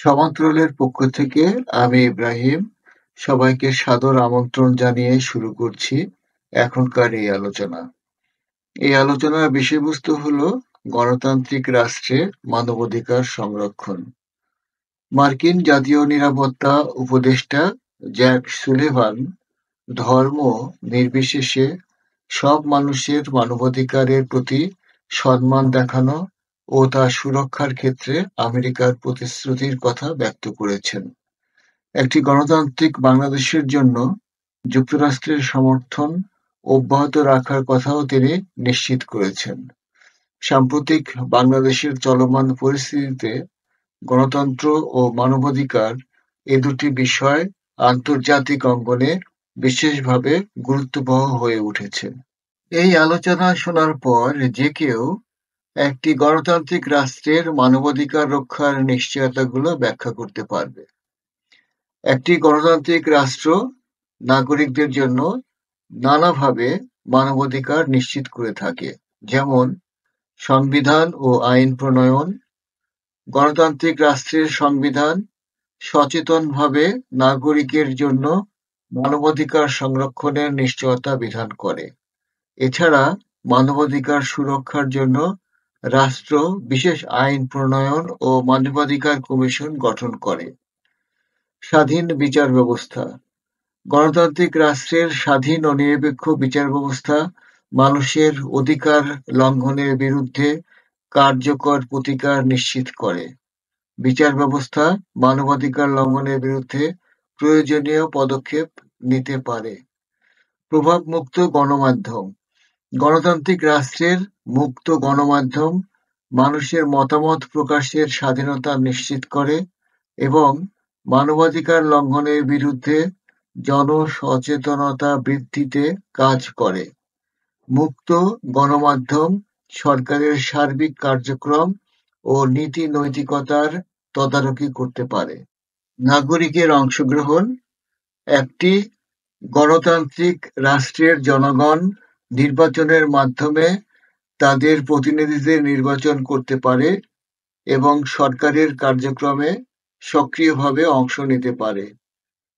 সমান্তরালের পক্ষ থেকে আমি ইব্রাহিম সবাইকে সাদর আমন্ত্রণ জানিয়ে শুরু করছি এখনকার এই আলোচনা। এই আলোচনার বিষয়বস্তু হলো গণতান্ত্রিক রাষ্ট্রে মানবাধিকার সংরক্ষণ। মার্কিন জাতীয় নিরাপত্তা উপদেষ্টা জ্যাক সুলিভান ধর্ম নির্বিশেষে সব মানুষের মানবাধিকারের প্রতি সম্মান দেখানো ও তা সুরক্ষার ক্ষেত্রে আমেরিকার প্রতিশ্রুতির কথা ব্যক্ত করেছেন। একটি গণতান্ত্রিক বাংলাদেশের জন্য যুক্তরাষ্ট্রের সমর্থন অব্যাহত রাখার কথাও তিনি নিশ্চিত করেছেন। সাম্প্রতিক বাংলাদেশের চলমান পরিস্থিতিতে গণতন্ত্র ও মানবাধিকার এ দুটি বিষয় আন্তর্জাতিক অঙ্গনে বিশেষভাবে গুরুত্ববহ হয়ে উঠেছে। এই আলোচনা শোনার পর যে কেউ একটি গণতান্ত্রিক রাষ্ট্রের মানবাধিকার রক্ষার নিশ্চয়তাগুলো ব্যাখ্যা করতে পারবে। একটি গণতান্ত্রিক রাষ্ট্র নাগরিকদের জন্য নানাভাবে মানবাধিকার নিশ্চিত করে থাকে, যেমন সংবিধান ও আইন প্রণয়ন। গণতান্ত্রিক রাষ্ট্রের সংবিধান সচেতনভাবে নাগরিকের জন্য মানবাধিকার সংরক্ষণের নিশ্চয়তা বিধান করে। এছাড়া মানবাধিকার সুরক্ষার জন্য রাষ্ট্র বিশেষ আইন প্রণয়ন ও মানবাধিকার কমিশন গঠন করে। স্বাধীন বিচার ব্যবস্থা। গণতান্ত্রিক রাষ্ট্রের স্বাধীন ও নিরপেক্ষ বিচার ব্যবস্থা মানুষের অধিকার লঙ্ঘনের বিরুদ্ধে কার্যকর প্রতিকার নিশ্চিত করে। বিচার ব্যবস্থা মানবাধিকার লঙ্ঘনের বিরুদ্ধে প্রয়োজনীয় পদক্ষেপ নিতে পারে। প্রভাবমুক্ত গণমাধ্যম। গণতান্ত্রিক রাষ্ট্রের মুক্ত গণমাধ্যম মানুষের মতামত প্রকাশের স্বাধীনতা নিশ্চিত করে এবং মানবাধিকার লঙ্ঘনের বিরুদ্ধে জনসচেতনতা বৃদ্ধিতে কাজ করে। মুক্ত গণমাধ্যম সরকারের সার্বিক কার্যক্রম ও নীতি নৈতিকতার তদারকি করতে পারে। নাগরিকের অংশগ্রহণ। একটি গণতান্ত্রিক রাষ্ট্রের জনগণ নির্বাচনের মাধ্যমে তাদের প্রতিনিধিদের নির্বাচন করতে পারে এবং সরকারের কার্যক্রমে সক্রিয়ভাবে অংশ নিতে পারে।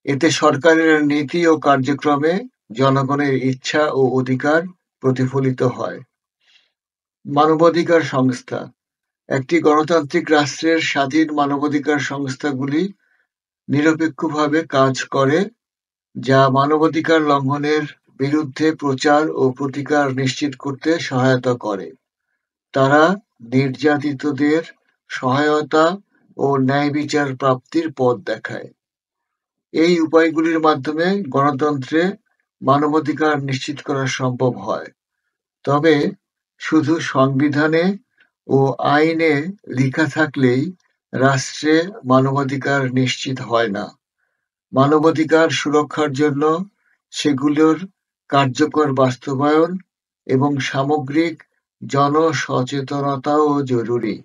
এতে সরকারের নীতি ও কার্যক্রমে জনগণের ইচ্ছা ও অধিকার প্রতিফলিত হয়। মানবাধিকার সংস্থা। একটি গণতান্ত্রিক রাষ্ট্রের স্বাধীন মানবাধিকার সংস্থাগুলি নিরপেক্ষভাবে কাজ করে, যা মানবাধিকার লঙ্ঘনের বিরুদ্ধে প্রচার ও প্রতিকার নিশ্চিত করতে সহায়তা করে। তারা নির্যাতিতদের সহায়তা ও ন্যায় বিচার প্রাপ্তির পথ দেখায়। এই উপায়গুলির মাধ্যমে গণতন্ত্রে মানবাধিকার নিশ্চিত করা সম্ভব হয়। তবে শুধু সংবিধানে ও আইনে লেখা থাকলেই রাষ্ট্রে মানবাধিকার নিশ্চিত হয় না। মানবাধিকার সুরক্ষার জন্য সেগুলোর কার্যকর বাস্তবায়ন এবং সামগ্রিক জনসচেতনতাও জরুরি।